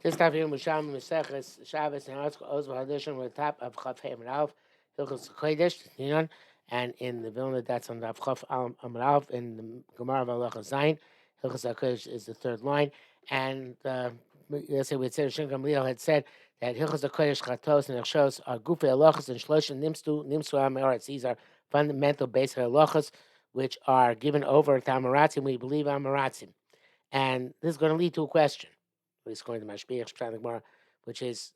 This time here, Yerushalmi Shabbos and Article Oz V'Hadishon on the top of Chaf Hey Amud Aleph, Hilchos Kodesh, and in the Vilna that's on the Chaf Amud Aleph, in the Gemara of Halacha Zayin, Hilchos Kodesh is the third line, and yesterday we said Shem Gamliel had said that Hilchos Kodesh Chatos and Echshos are Gufei Halachos and Shloshim Nimsu Amoritz. These are fundamental basic halachos which are given over to Amoratzim. We believe Amoratzim, and this is going to lead to a question. He's going to Mashbiach Shulchan Gemara, which is,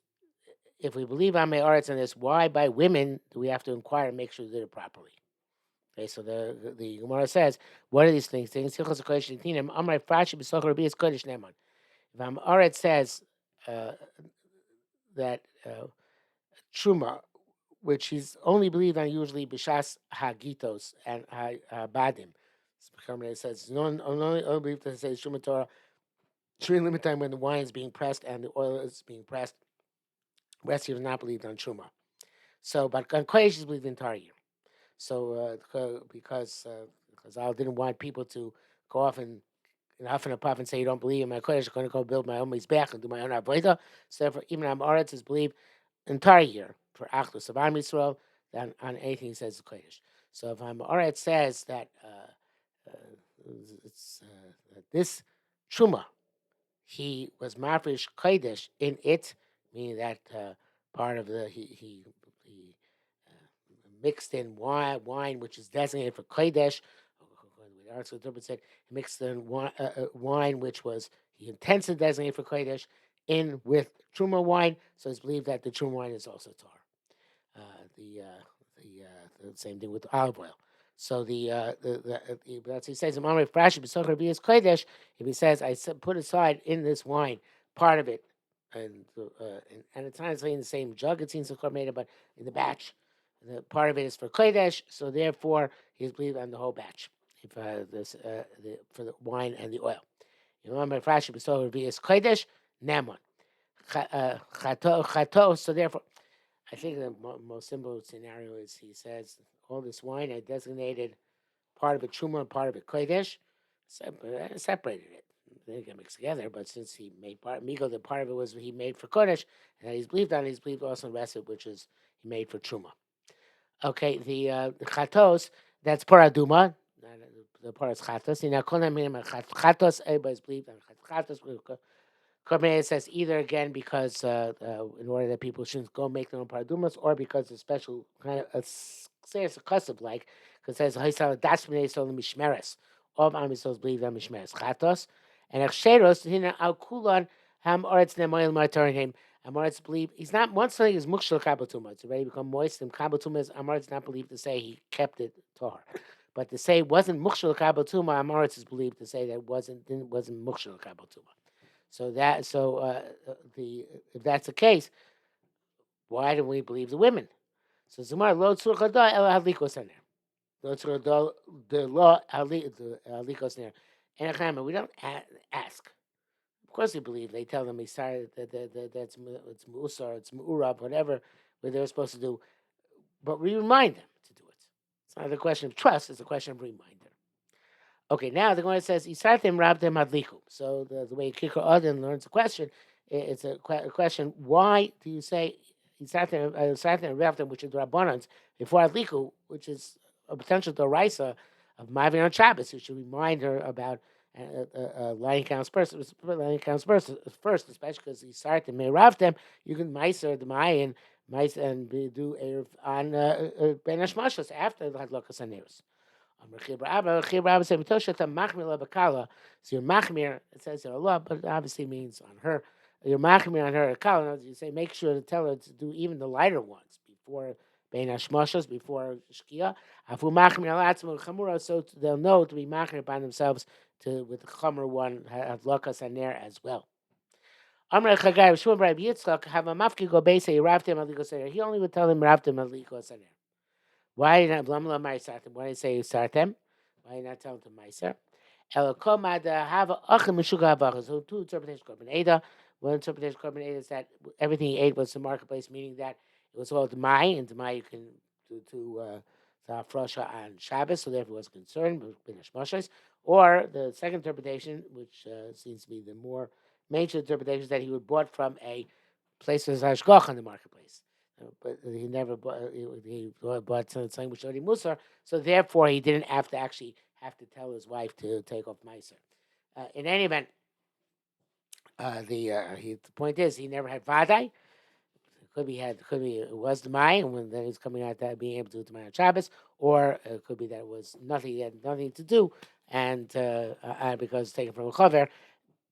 if we believe Amei Aretz on this, why by women do we have to inquire and make sure they did it properly? Okay, so the Gemara says, what are these things? Hilchos HaKodesh Nitinim, Amrei Fashi B'Soch Rabbi Kodesh Neman. If Am Aretz says that Truma, which he's only believed on usually B'Shas Hagitos and Badim, it says, only believed to say Truma Torah, during limit time when the wine is being pressed and the oil is being pressed. Rest is not believed on Truma. So, but on Kodesh is believed the entire year. So, because I didn't want people to go off and huff and a puff and say you don't believe in my Kodesh, I'm going to go build my own back and do my own avodah. So, therefore, even Am Aretz is believed entire year for Achlus of Am Yisrael than on anything he says Kodesh. So, if Am Aretz says that this Truma, he was mafresh kodesh in it, meaning that part of the he mixed in wine which is designated for kodesh. The article interpret said he mixed in wine which was he intends to designate for kodesh in with truma wine, so it's believed that the truma wine is also tar. The same thing with olive oil. So that's he says kodesh. If he says I put aside in this wine part of it, and it's not necessarily in the same jug, it seems to be made, but in the batch, the part of it is for kodesh. So therefore, he's believed on the whole batch. If for the wine and the oil, kodesh nemon chato. So therefore, I think the most simple scenario is he says all this wine I designated part of it truma and part of it kodesh, separated it. They can mix together, but since he made part migo, the part of it was he made for kodesh, and he's believed on. He's believed also in the rest of it, which is he made for truma. Okay, the chatos, that's paraduma. The part is chatos. Now, chatos, everybody's believed on chatos. Korban says either again because in order that people shouldn't go make their own paradumas, or because it's special kind of say it's a custom like because it says haisal dasminei sol mishmeres. All of Am Yisrael believe on mishmeres chatos and echsheros hina al kulan ham oretz nemoyel martarim. Amoritz believe he's not once something is mukshal kabatuma. It's already become moist and kabatuma is Amoritz not believed to say he kept it tahar. But to say it wasn't mukshal kabatuma, Amoritz is believed to say that it wasn't mukshal kabatuma. So if that's the case, why do we believe the women? So Zumar lo tzurchada el halikos aner. Lo tzurchada the law halikos aner. And we don't ask. Of course, we believe. They tell them they started that's it's musar, it's mu'urab, whatever what they're supposed to do. But we remind them to do it. It's not a question of trust; it's a question of reminder. Okay, now the Gemara says Isartim Rabtem Hadliku. So the way Kikar Odin learns the question, it's a question: why do you say Isartim Rabtem, which is Rabbanans, before Hadliku, which is a potential Doraisa of Mavin on Shabbos? You should remind her about lighting counts first. Lighting counts first, especially because Isartim Rabtem, you can Meiser the Mayan, and do Erev on Ben Hashmashas after the Hadlokas Aneros. So you're machmir, it says there a lot, but it obviously means on her. You're machmir on her kala. You say make sure to tell her to do even the lighter ones before bein hashmashos, before shkia. Afu machmir alatzmo chamura, so they'll know to be machmir by themselves to with the chamer one hadlakas aner as well. Amar Chagai Shmuel Bar Yitzchak have a mafki go beisa yiraftem alikos aner. He only would tell him raftem alikos aner. Why not blamla ma'isartem? Why do you say sartem? Why you not tell him to ma'isar? Elokoma da have achim mishuga havachas. So two interpretations of Korban Eda. One interpretation of Korban Eda is that everything he ate was the marketplace, meaning that it was all demai, and demai you can do to hafrosha on Shabbos, so therefore was concerned with Hashmashos. Or the second interpretation, which seems to be the more major interpretation is that he was bought from a place as hashgach in the marketplace. But he never bought, he bought something which already musar, so therefore he didn't actually have to tell his wife to take off meiser. In any event, the point is he never had vadai. Could be it was the Mai, and when then he's coming out that being able to do the Mai on Shabbos, or it could be that it was nothing, he had nothing to do, and because it's taken from a chaver.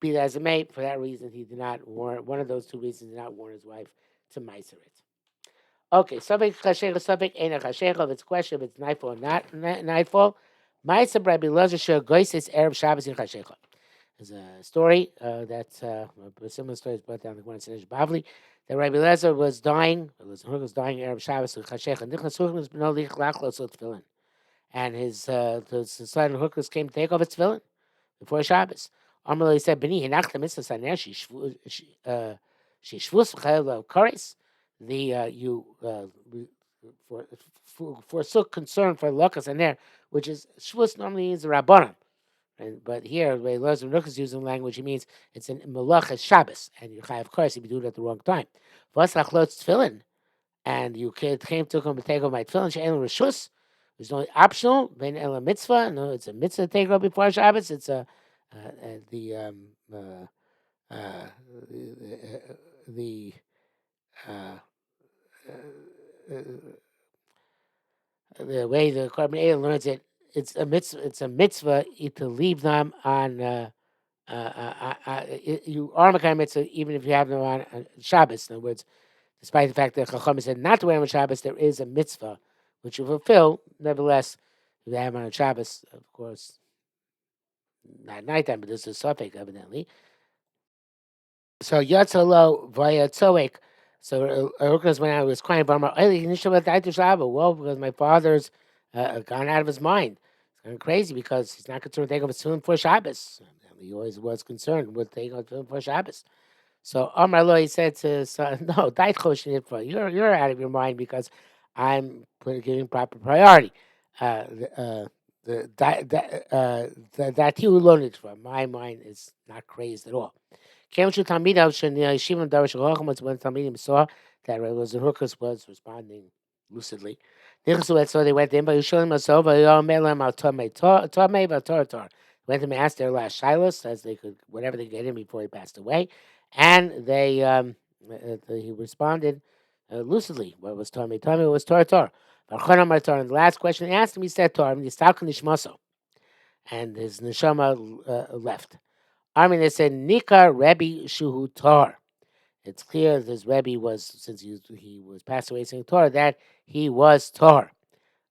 Be that as it may, for that reason he did not warn. One of those two reasons did not warn his wife to meiser it. Okay, subject chashecha, subject ain't chashecha. If it's a question, if it's nightfall or not nightfall, meiser Rabbi Elazar shel goyses erev Shabbos in chashecha. There's a story that's a similar story is brought down the Gemara in Bavli that Rabbi Elazar was dying. Was dying Erev Shabbos in Chashech, and Nichnas Huchnas b'no lich lachlos tefillin, and his son Huchnas came to take off his tefillin before Shabbos. Amalei said, "B'ni hinachta mitzvah saner she shvus v'chayel kares." The you forsook concern for lakas and there, which is shvus normally means the rabbanon. But here, the way Elazar is using language, he means it's in Malach Shabbos, and you of course if you do it at the wrong time. V'asach lotz tefillin, and you came to come to take off my tefillin she'en reshus. It's only optional. Ben ela mitzvah. No, it's a mitzvah to take off before Shabbos. It's the the uh, uh, the way the Korban learns it. It's a mitzvah. It's a mitzvah to leave them on. You are Makai mitzvah even if you have them on Shabbos. In other words, despite the fact that Chacham said not to wear them on Shabbos, there is a mitzvah which you fulfill. Nevertheless, if you have them on Shabbos, of course, not nighttime, but there's a suffix evidently. So Yatzalo via Tzoek. So Rukas went out, was crying, well, because my father's gone out of his mind. It's kind of crazy because he's not concerned with taking off his tefillin for Shabbos. He always was concerned with taking off tefillin for Shabbos. So Amar Lo, he said to son, no, you're out of your mind because I'm giving proper priority. That he who learned it from my mind is not crazed at all. Came to Talmidav Yeshiva Darash Chacham when Talmidim saw that Rabbi Hukas was responding lucidly. So they went in, but Yerushalmi Shabbos, Melam al Tomei Tor. Went to him and asked their last shilas as they could whatever they could get in before he passed away, and he responded lucidly. What was Tomei? Tomei was Tor Tor. And the last question he asked him, he said Tor, and his neshama left. They said Nika Rebbe Shuhu Tor. It's clear that his Rebbe was, since he was passed away saying Torah, that he was Tor.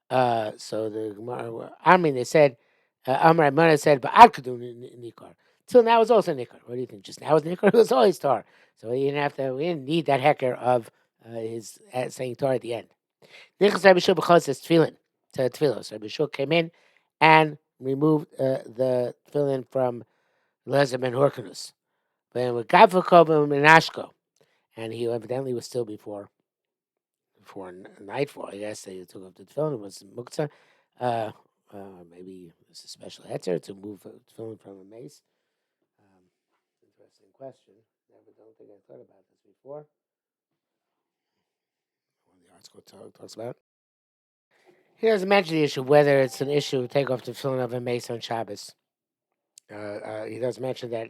So they said, Amar Mona said, but I could do Nikar. Till now it's also Nikar. What do you think? Just now it's Nikar. It was always Tor. So we didn't need that hecker of his saying Torah at the end. Nichas Rabbi Shua b'chol says tefillin to tefillah. So Rabbi Shua came in and removed the tefillin from Elazar ben Horkanus. But with Gavakov and Menashko, and he evidently was still before nightfall. I guess they took up the tefillin. It was muktzah. Maybe it's a special heter to move tefillin from a mace. Interesting question. Don't think I thought about this before. One of the articles talks about. He doesn't mention the issue whether it's an issue to take off the tefillin of a mace on Shabbos. He does mention that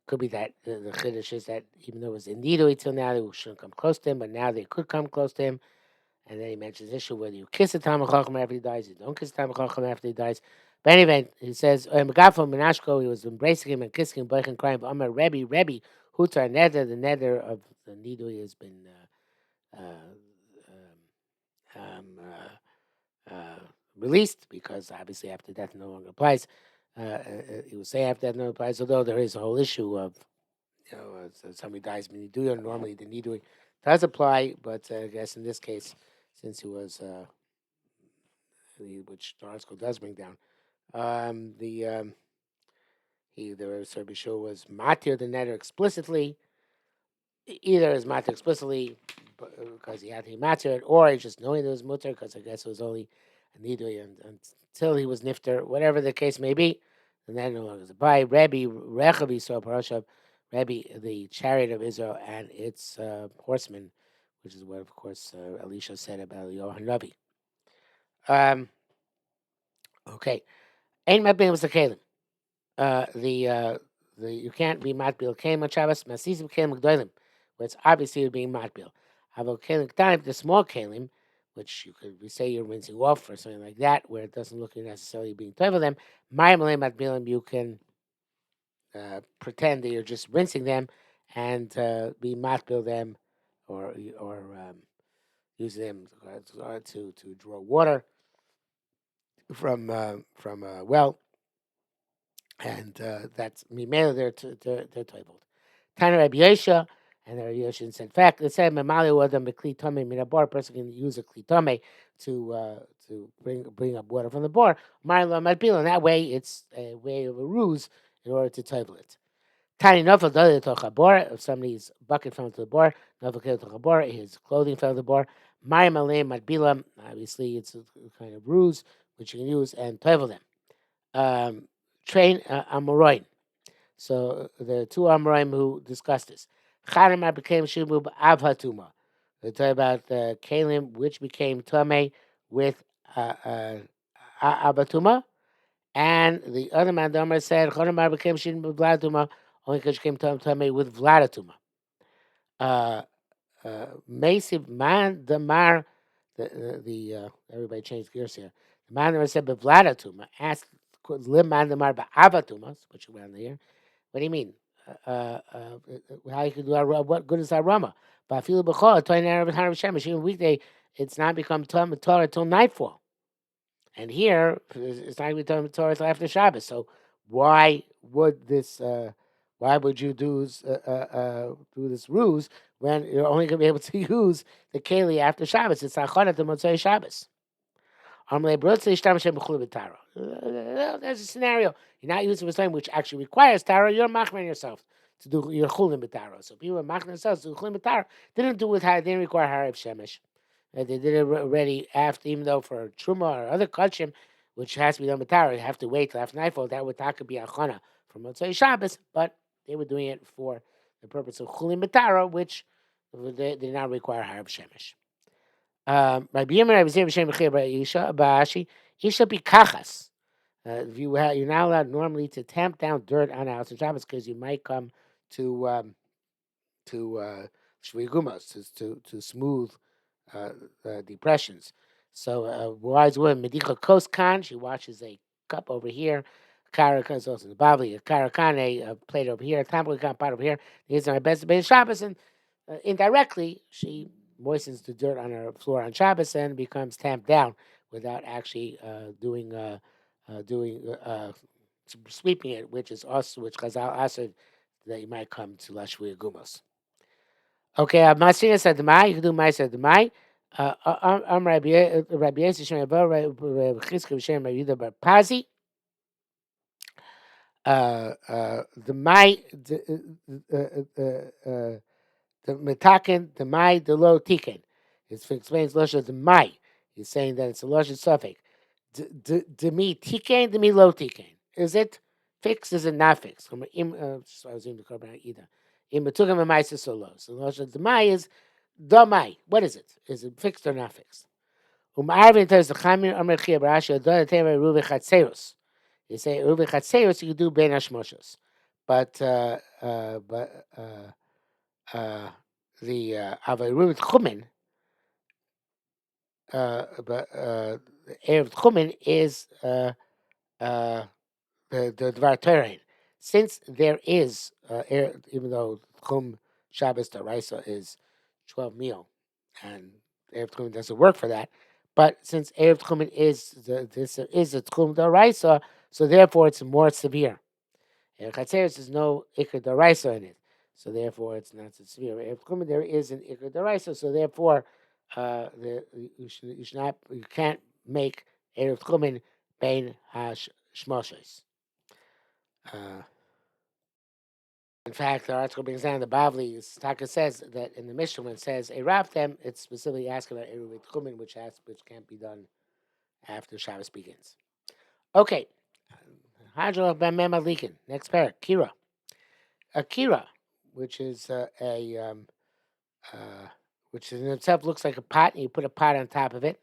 could be that the chiddush is that even though it was indeed till now they shouldn't come close to him, but now they could come close to him. And then he mentions the issue whether you kiss a Talmid Chacham after he dies, you don't kiss a Talmid Chacham after he dies. But anyway, he says Megafon Menashko, he was embracing him and kissing him, and crying. But Amar Rebbe, Hutar Neder, the Neder of the Nidui has been released because obviously after death no longer applies. He will say after death no applies, although there is a whole issue of somebody dies Nidui, normally the Nidui does apply, but I guess in this case, since he was, which the article does bring down, the Rabbi Shua was matir the netter explicitly, either as matir explicitly because he had to matir it, or he just knowing it was mutter because I guess it was only a nidui until he was nifter, whatever the case may be, and then no longer is a by Rebbe Rechavi saw parashav. Rebbe, the chariot of Israel and its horsemen, which is what, of course, Elisha said about Yohan Navi. Okay. Ain't Matbil was the Kalim. The you can't be Matbil Kalim on Shabbos, Masisim Kalim Gdoilim, where it's obviously being Matbil. Avo Kalim Ktanim, the small Kalim, which you could say you're rinsing off or something like that, where it doesn't look like necessarily being toivel them. My Malay Matbilim, you can pretend that you're just rinsing them and be matbil them or use them to draw water from a well, and that's mimela. They're labeled. Tana Rabbi Yosha, and Rabbi Yosha said, in fact, it said mamali wadam bekli tome minabar. A person can use a kli tome to bring up water from the bar. Marlo matbil, and that way it's a way of a ruse in order to table it. Tiny Nofel Dali to Chabor, if somebody's bucket fell into the bar, Nofel Kil to Chabor, his clothing fell into the bar. Mayim Aleim Matbilam, obviously it's a kind of ruse which you can use and toivel them. Train Amoroin. So the two Amoraim who discussed this. Chanamar became Shibu Avhatuma. They talk about the Kalim which became Tame with Abatuma. And the other man, the Amar said, Chonamar became Shin Vladuma, only because she came to him with Vladatuma. Masiv man, the Mar, everybody changed gears here. The man that said, Vladatuma, asked, Lim man the Mar, Avatuma, which around here. What do you mean? How you can do what good is aroma? But I feel b'chol, Toyin Erev and Harav Shemesh, even weekday, it's not become Torah until nightfall. And here, it's not going to be Torah until after Shabbos. So why would this? Why would you do this ruse when you're only going to be able to use the keli after Shabbos? It's achana to Motzei Shabbos. There's a scenario. You're not using for something which actually requires tara. You're machmir yourself to do your chulin b'tara. So people are machmir themselves to do chulin b'tara. Didn't do it. Didn't require harav shemesh. They did it already after, even though for truma or other kachim, which has to be done b'tara, you have to wait till after nightfall. That could be achana for Motzei Shabbos, but they were doing it for the purpose of chulin b'tara, which they did not require harav shemesh. Rabbi Yirmiyah, Rabbi Zeh, B'Shem B'Chir, Isha, Ba'ashi, Isha B'Kachas. You're not allowed normally to tamp down dirt on a house on Shabbos because you might come to shvigumos, to smooth depressions. So wise woman, Medicha Koskan, she washes a cup over here. Karakan is also in the Bavli. A Karakan, a plate over here. A Tampulikan pot over here. These are my best base Shabbos, and indirectly she moistens the dirt on her floor on Shabbos and becomes tamped down without actually sweeping it, which Chazal asked that you might come to Lashvui Gumos. Okay, Masina said the Mai, you can do Mai said the Mai. Rabbi Yosef Shem Rabbi Chizkiah Shem Rabbi Yehuda Bar Pazi. The Mai, the Metaken, the Mai, the Lo Tiken. It explains Losha the Mai. He's saying that it's a Losha suffix. The me Tiken, the me Lo Tiken. Is it fixed? Is it not fixed? So I was in the Korban either. In Metukim and Maisa Solo. So Losha the Mai is the Mai. What is it? Is it fixed or not fixed? Arvin tells the Chamir Amr Chia Barashi Adon Tema Ruvi Chatzeros. You say Ruvi Chatzeros, you do Ben Hashmoshos. But the Avarut Chumen, but Erev Chumen is the Dvar Torah. Since there is, even though Chum Shabbos Daraisa is 12 meal, and Erev Chumen doesn't work for that, but since Erev Chumen is a Chum Daraisa, so therefore it's more severe. Chatzeres is no Iker Daraisa in it, so therefore it's not so severe. If there is an Iker Daraisa, so therefore you can't make Erev Chumen Bein HaShmoshes. In fact, the article brings down the Bavli. Taka says that in the Mishnah when it says Eraftem, it's specifically asking about Erev Chumen, which can't be done after Shabbos begins. Okay, Hadrol Ben Memalikin. Next parak, Kira. Akira, which is uh, which in itself looks like a pot, and you put a pot on top of it.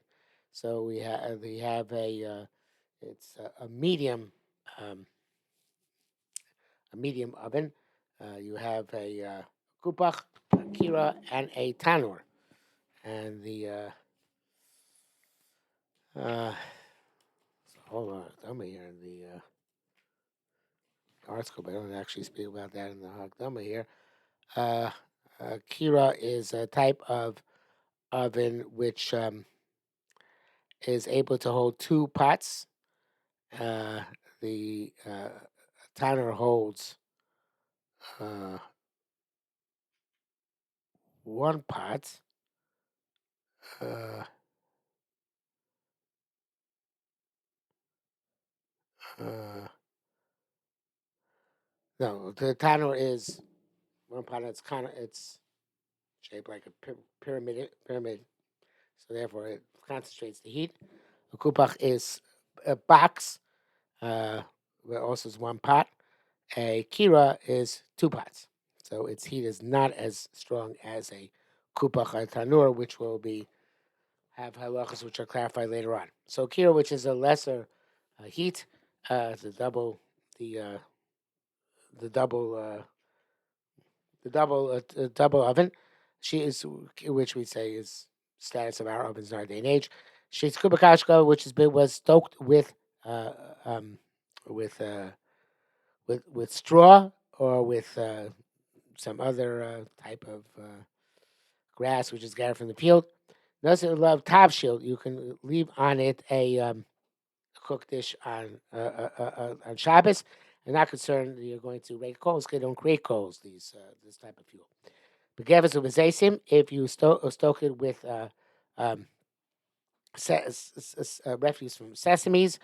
So we have it's um, a medium oven. You have a kupach, a kira, and a tanur. And the uh, hold on, tell me here in the article, but I don't actually speak about that in the Hagdama here. Uh, kira is a type of oven which is able to hold two pots. Uh, the tanner holds uh, one pot. Uh, uh, no, the tanner is one pot. It's shaped like a pyramid. So therefore, it concentrates the heat. A kupach is a box. Where also is one pot. A kira is two pots. So its heat is not as strong as a kupach or tanur, which will be have halachas which are clarified later on. So kira, which is a lesser heat, the double, the uh, the double, double oven. She is, which we say is status of our ovens in our day and age. She's kubakashka, which was stoked uh, um, with with straw or with some other type of grass, which is gathered from the field. Doesn't love tavshil. You can leave on it a cooked dish on Shabbos. I'm not concerned that you're going to rake coals. They don't create coals. This type of fuel. Begevas ubezesim. If you stoke it with um, refuse from sesames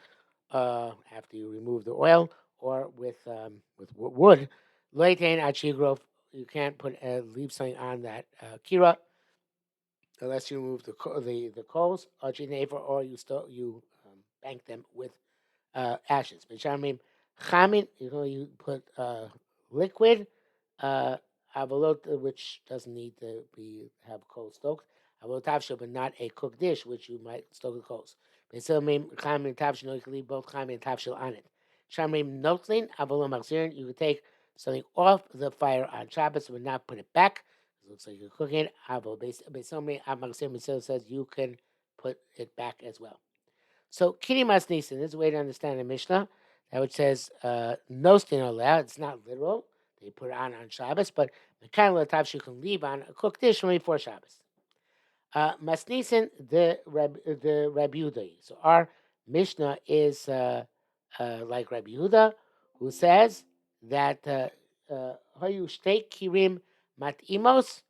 after you remove the oil, or with wood. Leitain achigrov. You can't leave something on that kira unless you remove the coals or or you bank them with ashes. B'shamim chamin, you put liquid avalot, which doesn't need to be have coal stoked. Avalot tavshil, but not a cooked dish, which you might stoke the coals. B'shamim chamin tavshil, you can leave both chamin and tavshil on it. Shamim notlin avalot machzirin, you can take something off the fire on Shabbos but not put it back. It looks like you're cooking it. B'shamim machzirin says you can put it back as well. So kirimas nisan, this is a way to understand the Mishnah, that which says no stin allowed. It's not literal. They put it on Shabbos, but the kind of types you can leave on a cooked dish only for Shabbos. Masnisin the Rabbi Yehuda. So our Mishnah is like Rabbi Yehuda, who says that hayu shtei kirim matimos.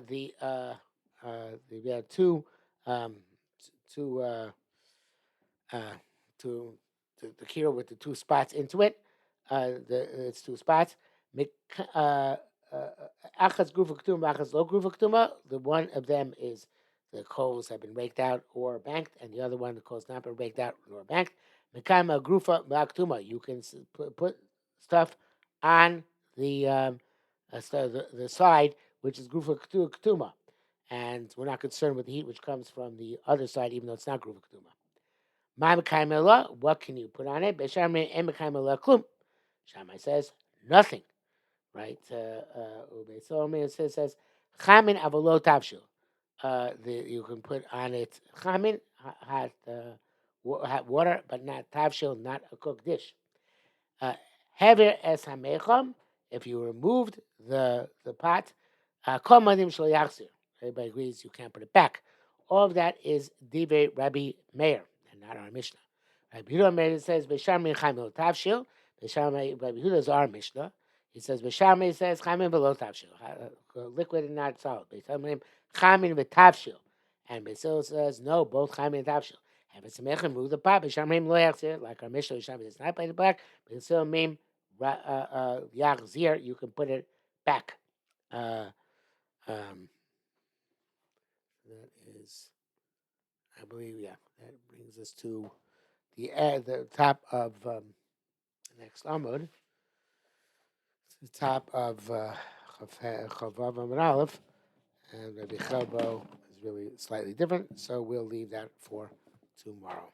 We have um, two. Uh, to the kiro with the two spots into it. It's two spots. Achas grufa ketuma, achas lo grufa ketuma. The one of them is the coals have been raked out or banked, and the other one the coals not been raked out nor banked. Mekama grufa ketuma. You can put stuff on the side which is grufa ketuma, and we're not concerned with the heat which comes from the other side, even though it's not grufa ketuma. What can you put on it? Klum. Shammai says nothing, right? It says chamin avolot tavshil. You can put on it chamin, hot water, but not tavshil, not a cooked dish. Hever es hamecham. If you removed the pot, kol madim shel yachzir. Everybody agrees you can't put it back. All of that is divrei Rabbi Meir and not our Mishnah. Rabbi Yehuda Meir says b'shamei chaim v'lo tavshil. B'shamei Rabbi Yehuda is our Mishnah. He says b'shamei says chaim v'lo tavshil, liquid and not solid. B'shamei chaim v'tavshil, and Basil says no, both chaim and tavshil. And if it's a mechem, move the pot. B'shamei lo yachzir, like our Mishnah, b'shamei does not play the back. B'sil mim yachzir, you can put it back. Uh, um, that is, I believe, yeah. That brings us to the top of the next Amud. The top of Chavav Amud Aleph, and Rabbi Chelbo is really slightly different, so we'll leave that for tomorrow.